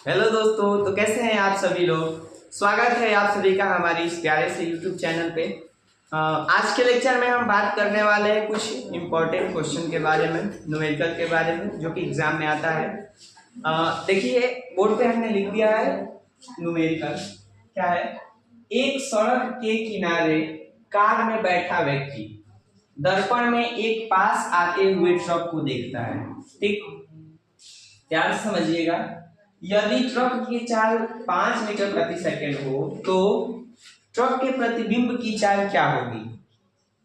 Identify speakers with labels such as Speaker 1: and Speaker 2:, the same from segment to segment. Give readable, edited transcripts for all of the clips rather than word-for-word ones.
Speaker 1: Hello दोस्तों, तो कैसे हैं आप सभी लोग। स्वागत है आप सभी का हमारी इस प्यारे से यूट्यूब चैनल पे। आज के लेक्चर में हम बात करने वाले हैं कुछ इम्पोर्टेंट क्वेश्चन के बारे में, न्यूमेरिकल के बारे में, जो कि एग्जाम में आता है। देखिए, बोर्ड पे हमने लिख दिया है न्यूमेरिकल। क्या है? एक सड़क के किनारे कार में बैठा व्यक्ति दर्पण में एक पास आते हुए ट्रक को देखता है। ठीक, ध्यान से समझिएगा। यदि ट्रक की चाल 5 मीटर प्रति सेकंड हो तो ट्रक के प्रतिबिंब की चाल क्या होगी।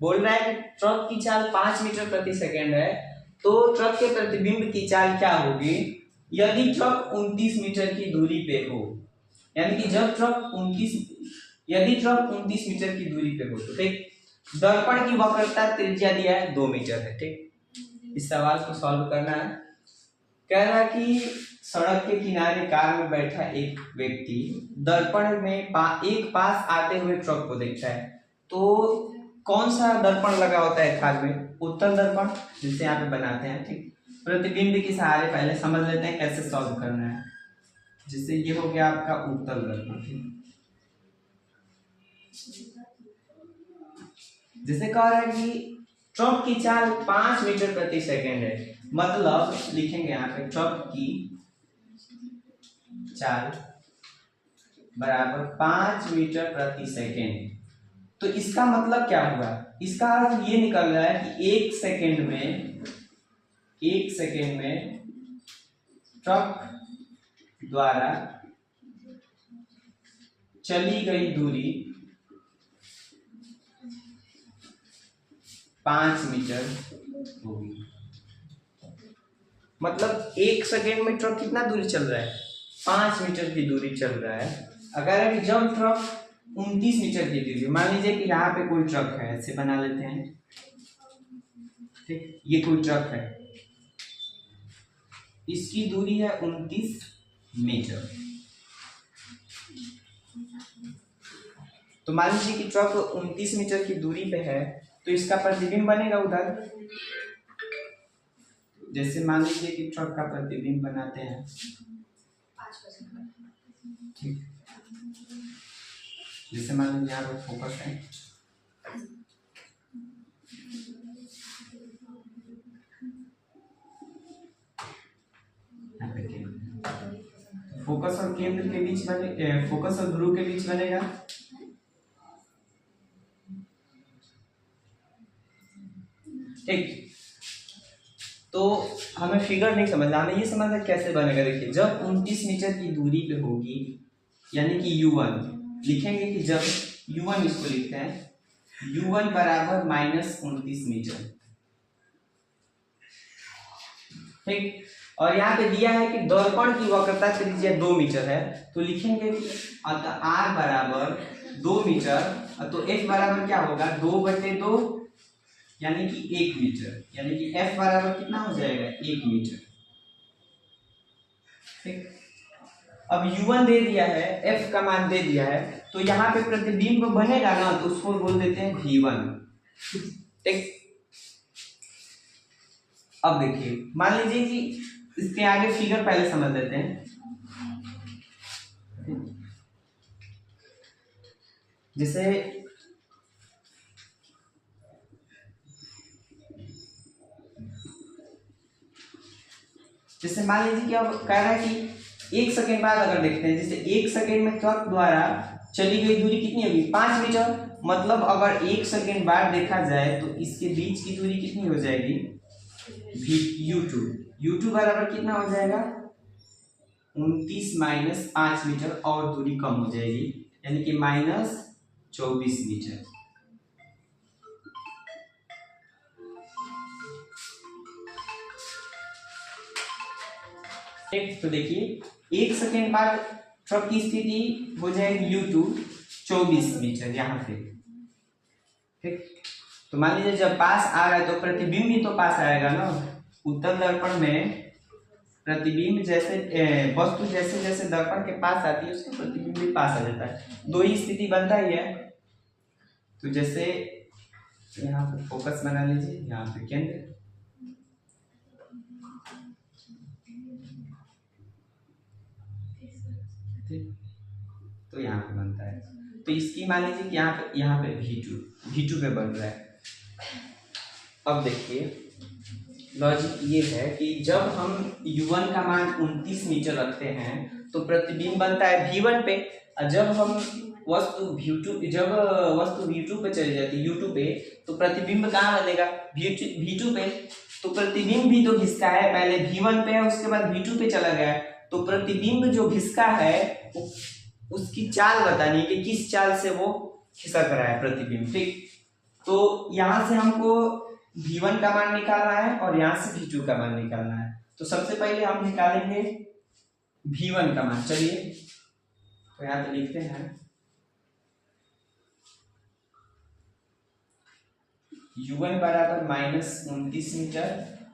Speaker 1: बोल रहा है कि ट्रक की चाल 5 मीटर प्रति सेकंड है तो ट्रक के प्रतिबिंब की चाल क्या होगी यदि ट्रक 29 मीटर की दूरी पे हो। यानी कि जब ट्रक 29 यदि ट्रक 29 मीटर की दूरी पे हो तो ठीक, दर्पण की वक्रता त्रिज्या दिया है 2 मीटर है। ठीक, इस सवाल को सॉल्व करना है। कह रहा कि सड़क के किनारे कार में बैठा एक व्यक्ति दर्पण में एक पास आते हुए ट्रक को देखता है। तो कौन सा दर्पण लगा होता है कार में? उत्तल दर्पण, जिसे यहाँ पे बनाते हैं। ठीक, प्रतिबिंब के सहारे पहले समझ लेते हैं कैसे सॉल्व करना है। जिससे ये हो गया आपका उत्तल दर्पण। ठीक, जिसे कह रहा है कि ट्रक की चाल 5 मीटर प्रति सेकंड है, मतलब लिखेंगे यहाँ पे ट्रक की चाल बराबर 5 मीटर प्रति सेकेंड। तो इसका मतलब क्या हुआ? इसका अर्थ ये निकल रहा है कि एक सेकेंड में ट्रक द्वारा चली गई दूरी 5 मीटर होगी। मतलब एक सेकेंड में ट्रक कितना दूरी चल रहा है? 5 मीटर की दूरी चल रहा है। अगर अभी जब ट्रक 29 मीटर की दूरी, मान लीजिए कि यहाँ पे कोई ट्रक है, ऐसे बना लेते हैं। ठीक, ये कोई ट्रक है, इसकी दूरी है 29 मीटर। तो मान लीजिए कि ट्रक 29 मीटर की दूरी पे है तो इसका प्रतिबिंब बनेगा उधर। जैसे मान लीजिए कि ट्रक का प्रतिबिंब बनाते हैं। ठीक, जैसे मान लीजिए यहाँ पर फोकस है, फोकस और केंद्र के बीच बने, फोकस और ध्रुव के बीच बनेगा। ठीक, तो हमें फिगर नहीं समझना, हमें ये समझना कैसे बनेगा। देखिए, जब 29 मीटर की दूरी पे होगी, यानी कि u1 लिखेंगे कि जब u1, इसको लिखते हैं u1 बराबर -29 मीटर। ठीक, और यहाँ पे दिया है कि दर्पण की वक्रता त्रिज्या 2 मीटर है, तो लिखेंगे कि अतः r बराबर 2 मीटर, तो f बराबर क्या होगा 2/2, यानी कि 1 मीटर, यानी कि f बराबर कितना हो जाएगा 1 मीटर। ठीक, अब u1 दे दिया है, f का मान दे दिया है, तो यहाँ पे प्रतिबिंब बनेगा ना, तो उसको बोल देते हैं v1। ठीक, अब देखिए, मान लीजिए कि इसके आगे फिगर पहले समझ लेते हैं। जैसे जैसे मान लीजिए कि अब कह रहा है कि 1 सेकेंड बाद अगर देखते हैं, जैसे 1 सेकेंड में ट्रक द्वारा चली गई दूरी कितनी होगी 5 मीटर। मतलब अगर 1 सेकेंड बाद देखा जाए तो इसके बीच की दूरी कितनी हो जाएगी u2 बराबर कितना हो जाएगा 29 माइनस 5 मीटर, और दूरी कम हो जाएगी, यानी कि -24 मीटर। ठीक, तो देखिए 1 सेकेंड बाद ट्रक की स्थिति हो जाएगी u2 24 मीटर यहाँ पे। ठीक, तो मान लीजिए जब पास आ रहा है तो प्रतिबिंब भी तो पास आएगा ना। उत्तल दर्पण में प्रतिबिंब जैसे वस्तु जैसे जैसे दर्पण के पास आती है उसका प्रतिबिंब भी पास आ जाता है, दो ही स्थिति बनता ही है। तो जैसे यहाँ पे फोकस बना लीजिए, यहाँ पे केंद्र, ठीक, तो यहाँ पे बनता है। तो इसकी मान लीजिए कि यहाँ पे V2 पे बन रहा है। अब देखिए लॉजिक ये है कि जब हम U1 का मान 29 मीटर रखते हैं तो प्रतिबिंब बनता है V1 पे, और जब वस्तु V2 पे चली जाती है U2 पे, तो प्रतिबिंब कहाँ बनेगा V2 पे। तो प्रतिबिंब भी तो घिसका है, पहले V1 पे है उसके बाद V2 पे चला गया है, तो प्रतिबिंब जो घिसका है उसकी चाल बतानी है कि किस चाल से वो खिसक रहा है प्रतिबिंब। ठीक, तो यहाँ से हमको V1 का मान निकालना है और यहाँ से V2 का मान निकालना है। तो सबसे पहले हम निकालेंगे V1 का मान। चलिए तो यहाँ पे लिखते हैं U1 बराबर -29 मीटर,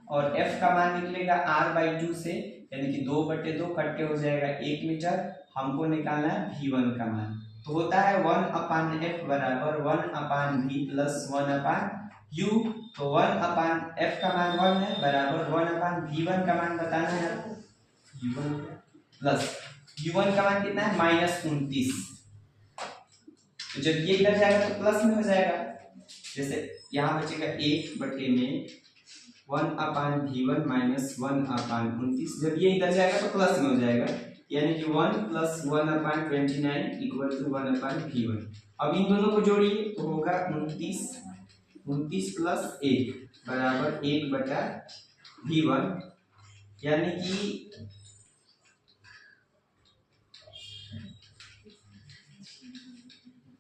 Speaker 1: और F का मान निकलेगा R/2 से, यानी कि 2/2 कट के हो जाएगा 1 मीटर। हमको निकालना है V1 का मान, तो होता है 1/F बराबर 1/V प्लस 1/U। तो 1/F का मान 1 है बराबर 1/V1 का मान बताना है U1 प्लस U1 का मान कितना है -29। तो जब ये इधर जाएगा तो प्लस में हो जाएगा, जैसे यहाँ बचेगा 1/में 1/V1 माइनस 1/29। जब ये इधर जाएगा तो प्लस में हो जाएगा, यानी कि 1 प्लस 1/29 इक्वल टू 1/V1। अब इन दोनों को जोड़िए तो होगा 29 प्लस 1 बराबर 1/V1, यानी कि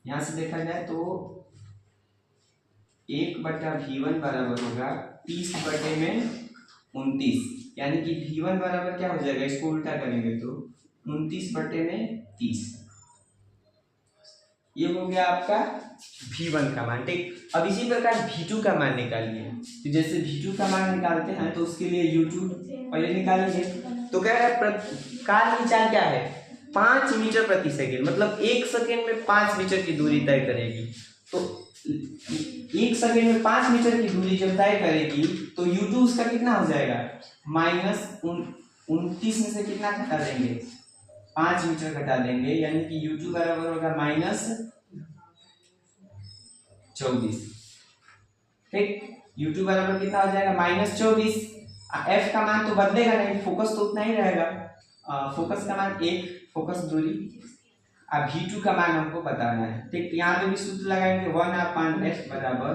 Speaker 1: यहां से देखा जाए तो 1/V1 बराबर होगा 30/29, यानी कि V1 बराबर क्या हो जाएगा, इसको उल्टा करेंगे तो 29/30। ये हो गया आपका V1 का मान। ठीक, अब इसी प्रकार V2 का मान निकालिए। तो जैसे V2 का मान निकालते हैं तो उसके लिए U2 पहले निकालेंगे। तो कह रहा है काल की चाल क्या है 5 मीटर प्रति सेकेंड, मतलब 1 सेकेंड में 5 मीटर की दूरी तय करेगी। तो 1 सेकेंड में 5 मीटर की दूरी जब तय करेगी तो U2 उसका कितना हो जाएगा -29 में से कितना घटा देंगे 5 मीटर घटा देंगे, यानी कि U2 बराबर होगा -24। ठीक, U2 बराबर कितना हो जाएगा -24। F का मान तो बदलेगा नहीं, फोकस तो उतना ही रहेगा। फोकस का मान 1, फोकस दूरी। अब V2 का मान हमको बताना है। ठीक, यहाँ पे भी सूत्र लगाएंगे 1/F बराबर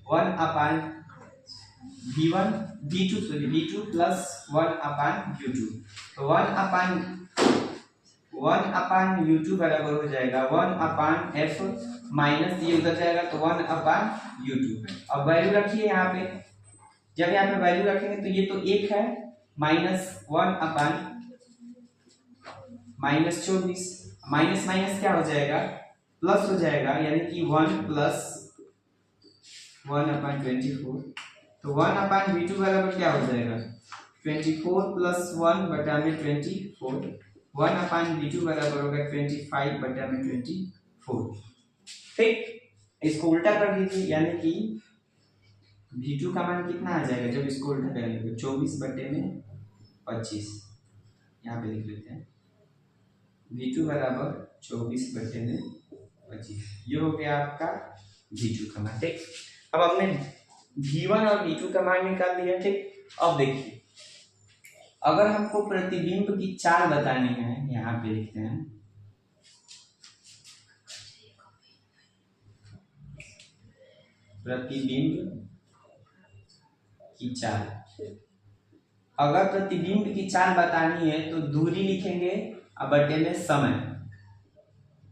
Speaker 1: 1/V2 प्लस 1/U2। तो 1/U2 बराबर हो जाएगा 1/F माइनस ये उधर जाएगा तो 1/U2। अब वैल्यू रखिए यहाँ पे, जब यहाँ पे वैल्यू रखेंगे तो ये तो 1 है, -1/24, माइनस माइनस क्या हो जाएगा प्लस हो जाएगा, यानी कि 1 प्लस 1/24। तो 1/V2 बराबर क्या हो जाएगा 24 प्लस 1/24। 1/V2 बराबर होगा 25/24। ठीक, इसको उल्टा कर दीजिए, यानी कि V2 का मान कितना आ जाएगा जब इसको उल्टा करेंगे 24/25। यहाँ पे लिख लेते हैं V2 बराबर 24/25। ये हो गया आपका V2 का मान। ठीक, अब हमने V1 और V2 का मान निकाल लिया। ठीक, अब देखिए अगर हमको प्रतिबिंब की चाल बतानी है, यहाँ पे लिखते हैं प्रतिबिंब की चाल। अगर प्रतिबिंब की चाल बतानी है तो दूरी लिखेंगे और बटे में समय,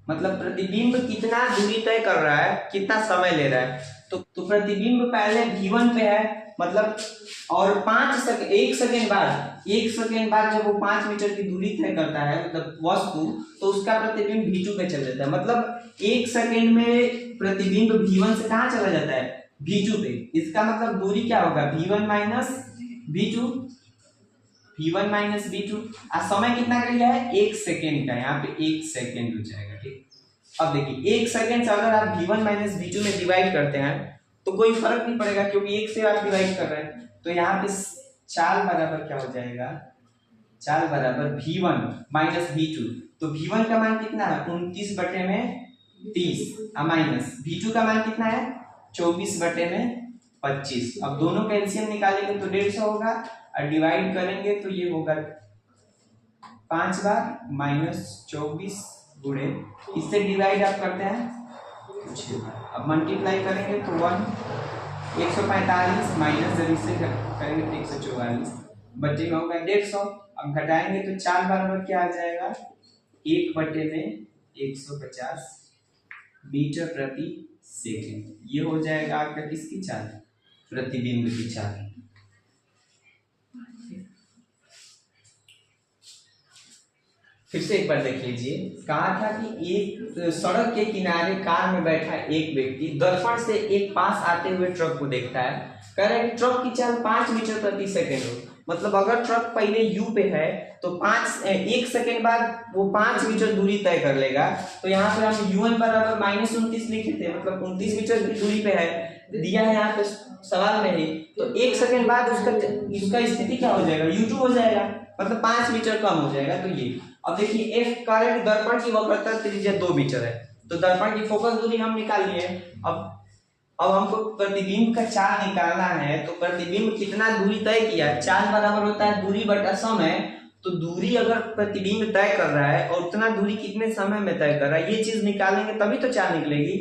Speaker 1: मतलब प्रतिबिंब कितना दूरी तय कर रहा है, कितना समय ले रहा है। तो प्रतिबिंब पहले V1 पे है, मतलब और 1 सेकेंड बाद जब वो 5 मीटर की दूरी तय करता है मतलब वस्तु, तो उसका प्रतिबिंब V2 पे चल जाता है। मतलब 1 सेकेंड में प्रतिबिंब V1 से कहाँ चला जाता है V2 पे। इसका मतलब दूरी क्या होगा V1 माइनस V2। समय कितना कर लिया है 1 सेकेंड का, यहाँ पे 1 सेकेंड हो जाएगा। ठीक, अब देखिए 1 सेकेंड से अगर आप V1 माइनस V2 में डिवाइड करते हैं तो कोई फर्क नहीं पड़ेगा, क्योंकि 1 से आप डिवाइड कर रहे हैं। तो यहाँ पे चाल बराबर क्या हो जाएगा चाल बराबर V1 माइनस V2। तो V1 का मान कितना है 29 बटे में 30 माइनस V2 का मान कितना है 24 बटे में 25। अब दोनों का एलसीएम निकालेंगे तो 150 होगा और डिवाइड करेंगे तो ये होगा 5 बार माइनस 24 गुणे, इससे डिवाइड आप करते हैं 6 बार। अब मल्टीप्लाई करेंगे तो 145 माइनस जब इससे करेंगे तो 144 बटे में होगा 150। अब घटाएंगे तो 4 बराबर क्या आ जाएगा 1 बटे में 150 मीटर प्रति सेकंड। ये हो जाएगा आपका किसकी चाल, प्रतिबिंब की चाल। फिर से एक बार देख लीजिए, कहा था कि एक सड़क के किनारे कार में बैठा एक व्यक्ति दर्पण से एक पास आते हुए ट्रक को देखता है। कह रहा है कि ट्रक की चाल 5 मीटर प्रति सेकंड हो। मतलब अगर ट्रक पहले यू पे है तो 1 सेकंड बाद वो 5 मीटर दूरी तय कर लेगा। तो यहाँ पे हम u1 बराबर माइनस 29 लिखे थे, मतलब 29 मीटर की दूरी पे है, दिया है यहाँ पे सवाल में ही। तो 1 सेकंड बाद उसका स्थिति क्या हो जाएगा u2 हो जाएगा, मतलब 5 मीटर कम हो जाएगा। तो ये अब देखिए f कह रहा है दर्पण की वक्रता त्रिज्या 2 मीटर है, तो दर्पण की फोकस दूरी हम निकाल लिए। अब हमको प्रतिबिंब का चाल निकालना है, तो प्रतिबिंब कितना दूरी तय किया, चाल बराबर होता है दूरी बटा समय। तो दूरी अगर प्रतिबिंब तय कर रहा है और उतना दूरी कितने समय में तय कर रहा है, ये चीज निकालेंगे तभी तो चाल निकलेगी।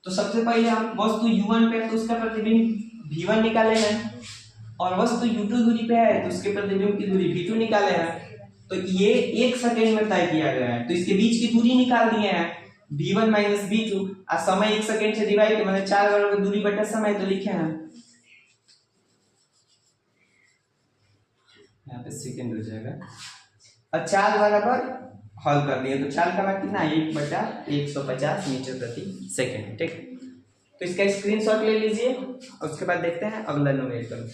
Speaker 1: तो सबसे पहले हम वस्तु u1 पे है तो उसका प्रतिबिंब v1 निकाले हैं, और वस्तु u2 दूरी पे है तो उसके प्रतिबिंब की दूरी v2 निकाले हैं। तो ये 1 सेकंड में तय किया गया है, तो इसके बीच की दूरी निकाल दिए हैं v1 माइनस v2। और समय 1 सेकंड से डिवाइड मैंने 4 बराबर दूरी बटा समय तो लिखे हैं, यहाँ पे सेकंड हो जाएगा। और चाल बराबर हल कर दिए तो चाल का मान कितना है 1/150 मीटर प्रति सेकंड। ठीक, तो इसका स्क्रीनशॉट ले लीजिए और उसके बाद देखते हैं अगला न्यूमेरिकल।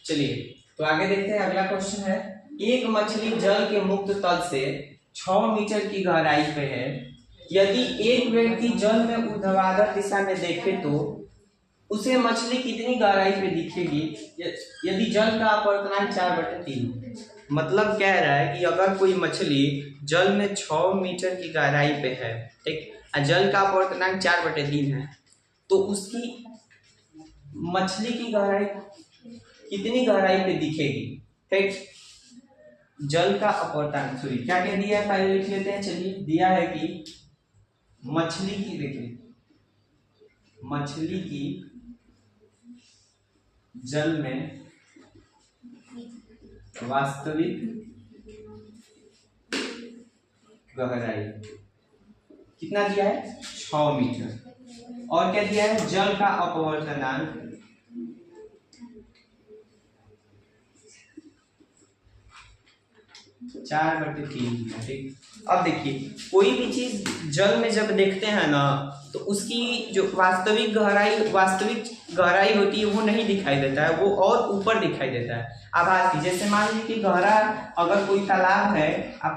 Speaker 1: चलिए तो आगे देखते हैं, अगला क्वेश्चन है, एक मछली जल के मुक्त तल से 6 मीटर की गहराई पे है। यदि एक व्यक्ति जल में ऊर्ध्वाधर दिशा में देखे तो उसे मछली कितनी गहराई पे दिखेगी यदि जल का अपवर्तनांक 4/3। मतलब कह रहा है कि अगर कोई मछली जल में 6 मीटर की गहराई पे है, ठीक, और जल का अपवर्तनांक 4/3 है, तो उसकी मछली की गहराई कितनी गहराई पे दिखेगी। ठीक, जल का अपवर्तनांक, सॉरी क्या कह दिया है पहले लिख लेते हैं। चलिए, दिया है कि मछली की, देखिए मछली की जल में वास्तविक गहराई कितना दिया है 6 मीटर, और क्या दिया है जल का अपवर्तनांक 4/3। ठीक, अब देखिए कोई भी चीज जल में जब देखते हैं ना तो उसकी जो वास्तविक गहराई होती है वो नहीं दिखाई देता है, वो और ऊपर दिखाई देता है, आभासी। जैसे मान लीजिए कि गहरा अगर कोई तालाब है, अब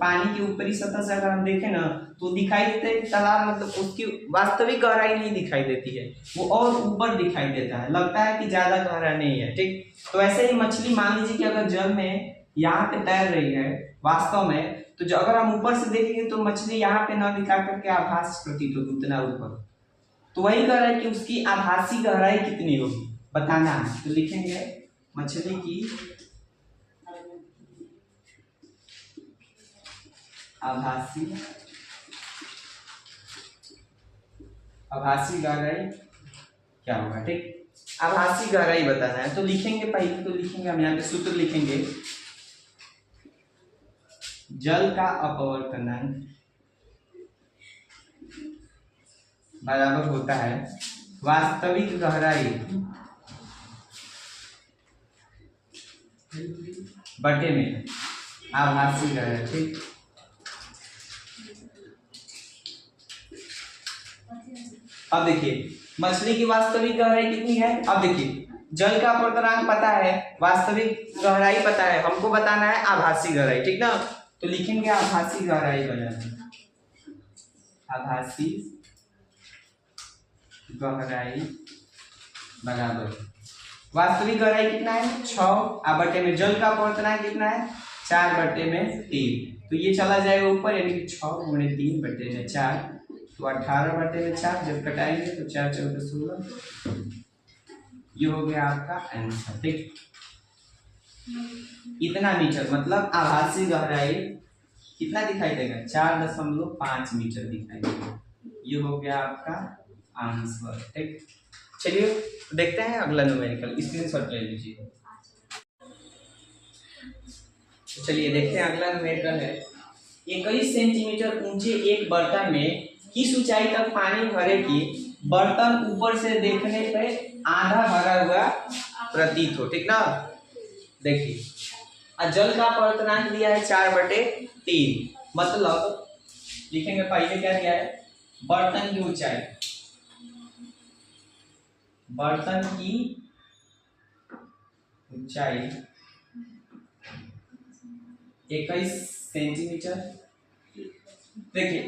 Speaker 1: पानी की ऊपरी सतह से अगर हम देखें ना तो दिखाई देता है तालाब, मतलब उसकी वास्तविक गहराई नहीं दिखाई देती है, वो और ऊपर दिखाई देता है, लगता है कि ज्यादा गहरा नहीं है। ठीक, तो ऐसे ही मछली मान लीजिए कि अगर जल में यहाँ पे तैर रही है वास्तव में, तो जो अगर हम ऊपर से देखेंगे तो मछली यहाँ पे ना दिखा करके आभास प्रतीत होगी उतना ऊपर। तो वही कह रहा है कि उसकी आभासी गहराई कितनी होगी बताना है। तो लिखेंगे मछली की आभासी गहराई क्या होगा। ठीक, आभासी गहराई बताना है, तो लिखेंगे पहले, तो लिखेंगे हम यहाँ पे सूत्र लिखेंगे, जल का अपवर्तनांक बराबर होता है वास्तविक गहराई बटे में आभासी गहराई। ठीक, अब देखिए मछली की वास्तविक गहराई कितनी है। अब देखिए जल का अपवर्तनांक पता है, वास्तविक गहराई पता है, हमको बताना है आभासी गहराई। ठीक ना, तो लिखेंगे आभासी गहराई बनाना, आभासी गहराई बराबर वास्तविक गहराई कितना है 6 और बटे में जल का अपवर्तनांक कितना है 4/3। तो ये चला जाएगा ऊपर, यानी कि 6 गुणे 3/4, तो 18/4। जब कटाएंगे तो 4 × 14 16। ये हो गया आपका आंसर। ठीक, इतना मीटर मतलब आभासी गहराई कितना दिखाई देगा 4.5 मीटर दिखाई देगा। ये हो गया आपका आंसर। ठीक, चलिए देखते हैं अगला न्यूमेरिकल, स्क्रीनशॉट ले लीजिए। चलिए देखते हैं अगला न्यूमेरिकल है 21 सेंटीमीटर ऊंचे एक बर्तन में किस ऊंचाई तक पानी भरे कि बर्तन ऊपर से देखने पे आधा भरा हुआ प्रतीत हो। ठीक ना, देखिए जल का अपवर्तनांक दिया है 4/3, मतलब लिखेंगे पहले क्या दिया है बर्तन की ऊंचाई, बर्तन की ऊंचाई 21 सेंटीमीटर। देखिए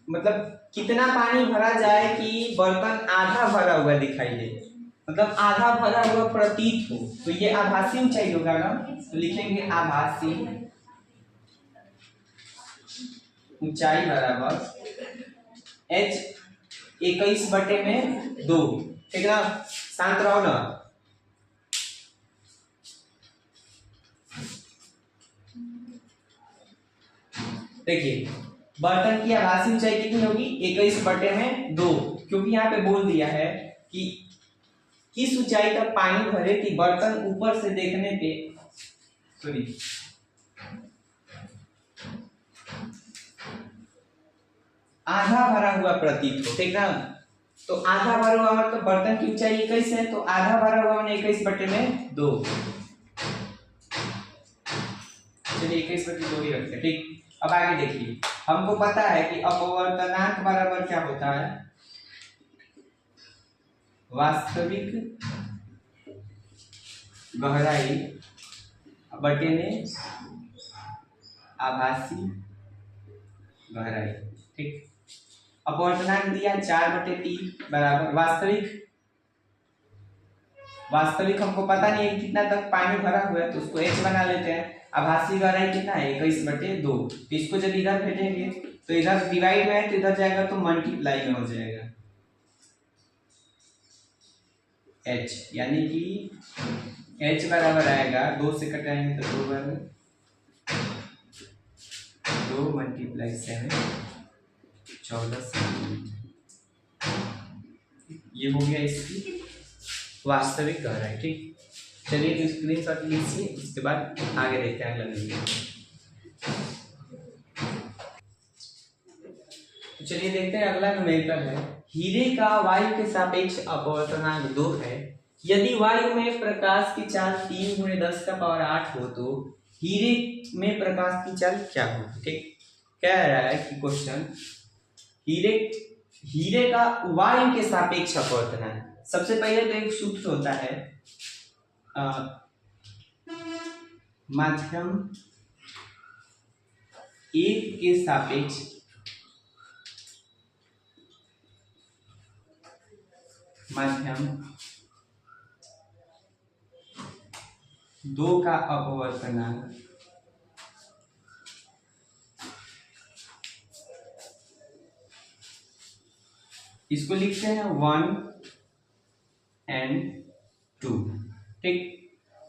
Speaker 1: मतलब कितना पानी भरा जाए कि बर्तन आधा भरा हुआ दिखाई दे, मतलब आधा भरा हुआ प्रतीत हो, तो ये आभासी ऊंचाई होगा ना। तो लिखेंगे आभासी ऊंचाई बराबर h 21/2। ठीक ना, शांत रहो ना। देखिए बर्तन की आभासी ऊंचाई कितनी होगी 21/2, क्योंकि यहाँ पे बोल दिया है कि किस ऊंचाई तक पानी भरे कि बर्तन ऊपर से देखने पे सॉरी आधा भरा हुआ प्रतीत हो। ठीक ना, तो आधा भरा हुआ मतलब बर्तन की ऊंचाई 21 है, तो आधा भरा हुआ मैंने 21/2। चलिए 21/2 ही रखते हैं। ठीक, अब आगे देखिए, हमको पता है कि अपवर्तनांक बराबर क्या होता है वास्तविक गहराई बटे में आभासी गहराई। ठीक, अपवर्तनांक दिया 4/3 बराबर वास्तविक हमको पता नहीं है कितना तक पानी भरा हुआ है, तो उसको h बना लेते हैं। आभासी गहराई कितना है 21/2, तो इसको जब इधर भेजेंगे तो इधर डिवाइड में है तो इधर जाएगा तो मल्टीप्लाई में हो जाएगा h, यानी कि h बराबर आएगा 2 से कटाएंगे तो 2 बार 2 × 7 14 सेंटीमीटर। ये हो गया इसकी वास्तविक गहराई। ठीक, चलिए तो स्क्रीनशॉट लीजिए, उसके बाद आगे देखते हैं अगला वीडियो। तो चलिए देखते हैं अगला न्यूमेरिकल है हीरे का वायु के सापेक्ष अपवर्तनांक 2 है। यदि वायु में प्रकाश की चाल 3 × 10⁸ हो तो हीरे में प्रकाश की चाल क्या हो। ठीक, कह रहा है कि क्वेश्चन हीरे का वायु के सापेक्ष अपवर्तनांक। सबसे पहले तो एक सूत्र होता है माध्यम 1 के सापेक्ष माध्यम 2 का अपवर्तनांक इसको लिखते हैं 1 और 2। ठीक,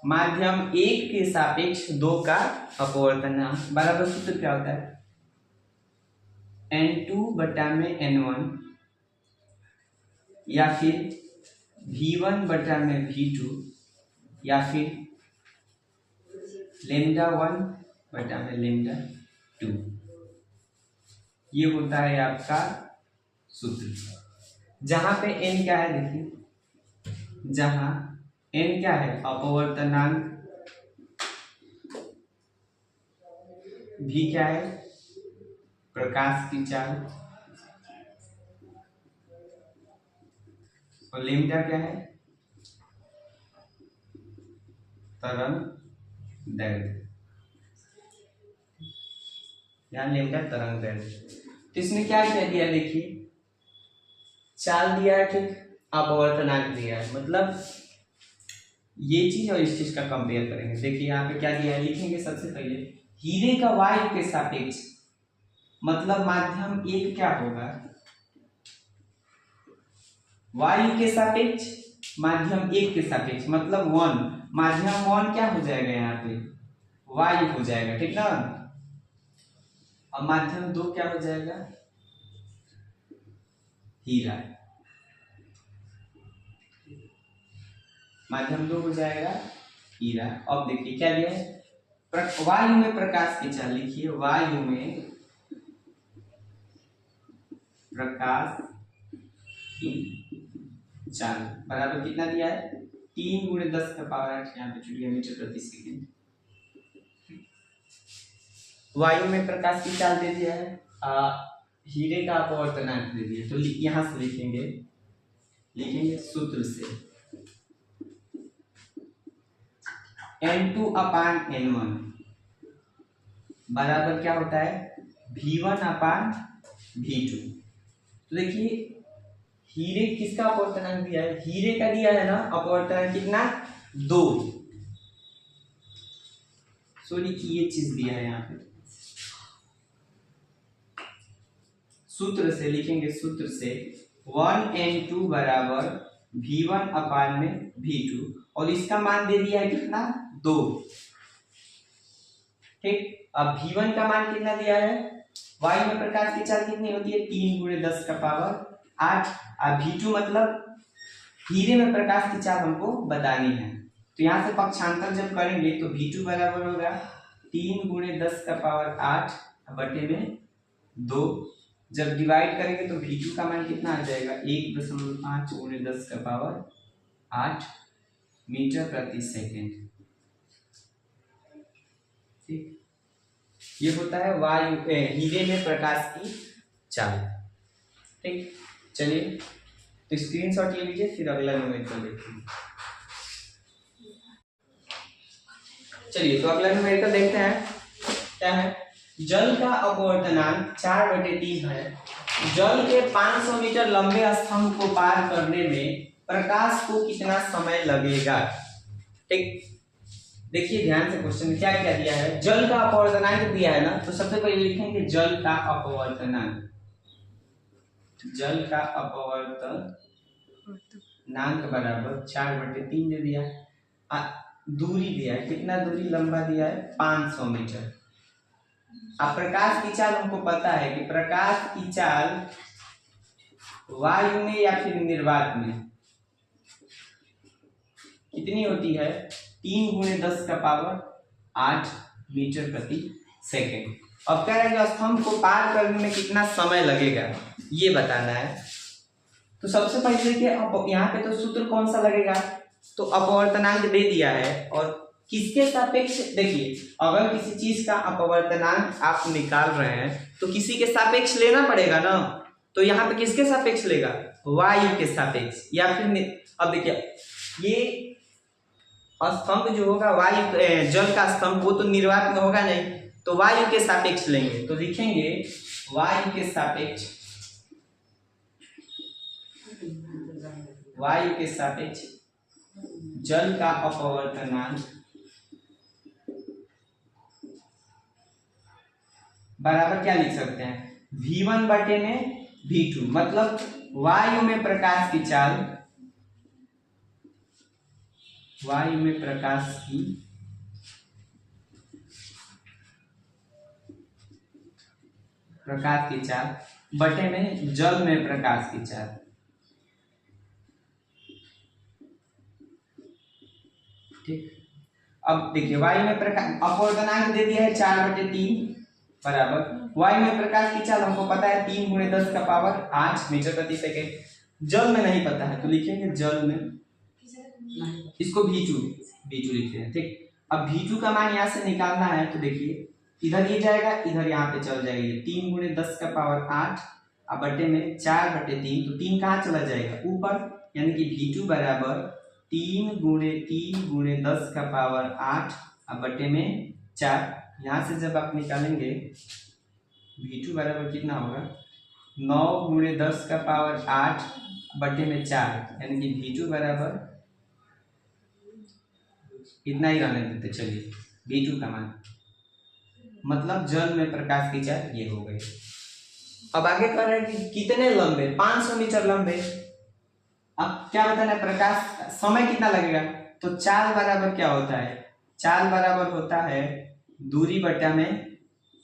Speaker 1: माध्यम 1 के सापेक्ष 2 का अपवर्तनांक बराबर सूत्र क्या होता है n2/n1 या फिर v1/v2 या फिर λ1/λ2। ये होता है आपका सूत्र। जहां पे n क्या है, देखिए जहां n क्या है अपवर्तनांक, v क्या है प्रकाश की चाल, और लैम्ब्डा क्या है तरंग दैर्घ्य, यहाँ लैम्ब्डा तरंग दैर्घ्य। तो इसमें क्या क्या दिया, देखिए चाल दिया है। ठीक, अपवर्तनांक दिया है, मतलब ये चीज और इस चीज का कंपेयर करेंगे। देखिए यहाँ पे क्या दिया है, लिखेंगे सबसे पहले हीरे का वायु के सापेक्ष, मतलब माध्यम एक क्या होगा, वायु के सापेक्ष माध्यम एक के सापेक्ष, मतलब 1, माध्यम 1 क्या हो जाएगा यहाँ पे, वायु हो जाएगा, ठीक ना। अब माध्यम 2 क्या हो जाएगा, हीरा, माध्यम 2 हो जाएगा हीरा। अब देखिए क्या दिया है, वायु में प्रकाश की चाल, लिखिए वायु में प्रकाश की चाल बराबर कितना दिया है, 3 × 10⁸, यहाँ पे छूट गया, मीटर प्रति सेकेंड। वायु में प्रकाश की चाल दे दिया है, हीरे का अपवर्तनांक दे दिया, तो यहां से लिखेंगे सूत्र से N2/N1 बराबर क्या होता है, V1/V2। तो देखिए हीरे किसका अपवर्तनांक दिया है, हीरे का दिया है ना अपवर्तनांक कितना, 2। सॉरी ये चीज दिया है यहाँ पे, सूत्र से लिखेंगे, सूत्र से 1N2 बराबर V1/V2, और इसका मान दे दिया है कितना, 2, ठीक। अब V1 का मान कितना दिया है, वायु में प्रकाश की चाल कितनी होती है, 3 × 10⁸। अब V2 मतलब हीरे में प्रकाश की चाल हमको बतानी है, तो यहाँ से पक्षांतर जब करेंगे तो V2 बराबर होगा 3 × 10⁸ बटे में 2। जब डिवाइड करेंगे तो V2 का मान कितना आ जाएगा, 1.5 × 10⁸ मीटर प्रति सेकेंड, ठीक। ये होता है वायु हीरे में प्रकाश की चाल, ठीक। चलिए तो स्क्रीनशॉट ले लीजिए, फिर अगला न्यूमेरिकल देखेंगे। चलिए तो अगला न्यूमेरिकल देखते हैं क्या है, जल का अपवर्तनांक 4/3 है, जल के 500 मीटर लंबे स्तंभ को पार करने में प्रकाश को कितना समय लगेगा, ठीक। देखिए ध्यान से क्वेश्चन क्या क्या दिया है, जल का अपवर्तनांक दिया है ना, तो सबसे पहले लिखेंगे जल का अपवर्तनांक, जल का अपवर्तनांक बराबर 4/3 दे दिया, दूरी दिया है, कितना दूरी लंबा दिया है, 500 मीटर। अब प्रकाश की चाल हमको पता है कि प्रकाश की चाल वायु में या फिर निर्वात में कितनी होती है, 3 × 10⁸ मीटर प्रति सेकेंड। अब कह रहे हैं स्तंभ को पार करने में कितना समय लगेगा ये बताना है। तो सबसे पहले देखिए, अब यहाँ पे तो सूत्र कौन सा लगेगा, तो अपवर्तनांक दे दिया है, और किसके सापेक्ष, देखिए अगर किसी चीज का अपवर्तनांक आप निकाल रहे हैं तो किसी के सापेक्ष लेना पड़ेगा ना, तो यहाँ पे किसके सापेक्ष लेगा, वायु के सापेक्ष, या फिर अब देखिए ये स्तंभ जो होगा वायु जल का स्तंभ, वो तो निर्वात में होगा नहीं, तो वायु के सापेक्ष लेंगे, तो लिखेंगे वायु के सापेक्ष, वायु के सापेक्ष जल का अपवर्तनांक बराबर क्या लिख सकते हैं, V1/V2, मतलब वायु में प्रकाश की चाल, वायु में प्रकाश की चाल बटे में जल में प्रकाश की चाल, ठीक। अब देखिए वायु में प्रकाश अपवर्तनांक दे दिया है 4/3 बराबर, वायु में प्रकाश की चाल हमको पता है 3 × 10⁸ मीटर प्रति सेकेंड, जल में नहीं पता है तो लिखेंगे जल में, इसको V2 लिखते हैं, ठीक। अब V2 का मान यहाँ से निकालना है, तो देखिए इधर ये जाएगा, इधर यहाँ पे चल जाएगा, 3 × 10⁸ अब बटे में 4/3, तो 3 कहाँ चला जाएगा ऊपर, यानी कि V2 बराबर 3 × 10⁸ अब बटे में 4। यहाँ से जब आप निकालेंगे V2 बराबर कितना होगा, 9 × 10⁸ बटे में 4, यानी कि V2 बराबर इतना ही रहने देते। चलिए V2 का मान, मतलब जल में प्रकाश की चाल ये हो गई। अब आगे कह रहे हैं कि कितने लंबे, 500 मीटर लंबे। अब क्या बताना है, प्रकाश समय कितना लगेगा, तो चाल बराबर क्या होता है, चाल बराबर होता है दूरी बटा में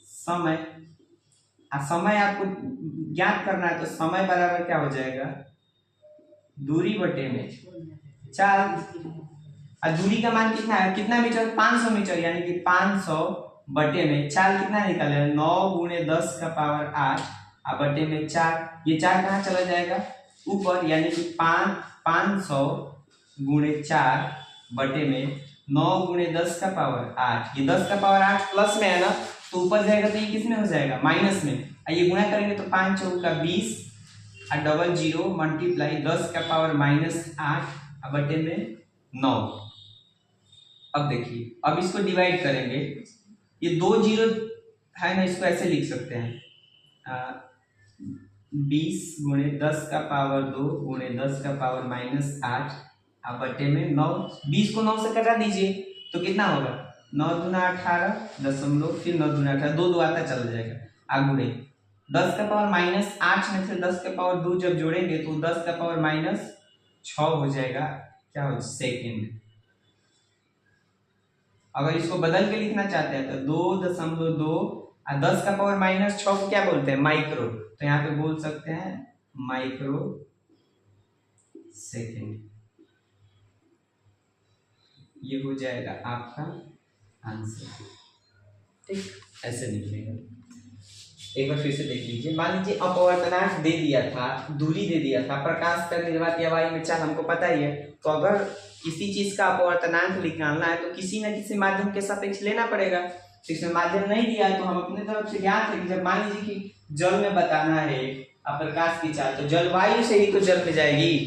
Speaker 1: समय। समय आपको ज्ञात करना है, तो समय बराबर क्या हो जाएगा, दूरी बटे में चाल। और दूरी का मान कितना है, कितना मीटर, 500 मीटर, यानी कि 500 बटे में चाल कितना निकाले, 9 गुणे 10 का पावर 8 बटे में 4। ये 4 कहाँ चला जाएगा, ऊपर, यानी कि 500 गुणे 4 बटे में 9 गुणे 10 का पावर 8। ये 10 का पावर 8 प्लस में है ना, तो ऊपर जाएगा तो ये किस में हो जाएगा, माइनस में। ये गुणा करेंगे तो 5 चौका 20 और डबल 0 मल्टीप्लाई 10 का पावर -8 बटे में 9। अब देखिए, अब इसको डिवाइड करेंगे, ये 2 जीरो है ना, इसको ऐसे लिख सकते हैं 20 गुणे 10 का पावर 2 गुणे 10 का पावर -8 बटे में 9। 20 को 9 से कटा दीजिए तो कितना होगा, 9 दूना 18 दशमलव, फिर 9 दूना 18, 2 आता चला जाएगा आगुड़े। 10 का पावर -8 में से 10 का पावर 2 जब जोड़ेंगे तो 10 का पावर -6 हो जाएगा, क्या हो, सेकेंड। अगर इसको बदल के लिखना चाहते हैं तो 2.2 और 10 का पावर -6 को क्या बोलते हैं, माइक्रो। तो यहाँ पे बोल सकते हैं माइक्रो सेकेंड। ये हो जाएगा आपका आंसर। ठीक, ऐसे लिखिएगा। एक बार फिर से देख लीजिए, मान लीजिए अपवर्तनांक दे दिया था, दूरी दे दिया था, प्रकाश का निर्वात या वायु में चाल हमको पता ही है। तो अगर किसी चीज का अपवर्तनांक निकालना है तो किसी न किसी माध्यम के सापेक्ष लेना पड़ेगा। तो इसमें माध्यम नहीं दिया है तो हम अपने तरफ से ज्ञात है कि जब मान लीजिए कि जल में बताना है प्रकाश की चाल, तो जलवायु से ही तो जल में जाएगी,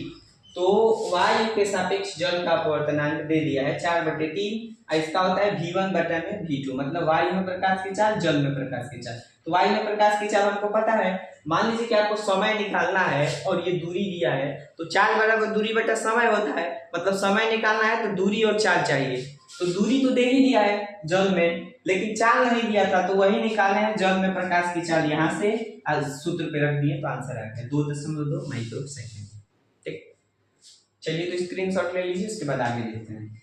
Speaker 1: तो वायु के सापेक्ष जल का अपवर्तनांक दे दिया है 4/3। इसका होता है V1 बटा में V2, मतलब वायु में प्रकाश की चाल, जल में प्रकाश की चाल। तो वायु में प्रकाश की चाल हमको पता है। मान लीजिए कि आपको समय निकालना है और ये दूरी दिया है, तो चाल बराबर दूरी बटा समय होता है, मतलब समय निकालना है तो दूरी और चाल चाहिए। तो दूरी तो दे ही दिया है जल में, लेकिन चाल नहीं दिया था, तो वही निकाले हैं जल में प्रकाश की चाल, यहाँ से सूत्र पे रख दिए तो आंसर आ गया 2.2 माइक्रो सेकेंड। ठीक, चलिए तो स्क्रीनशॉट ले लीजिए, उसके बाद आगे देखते हैं।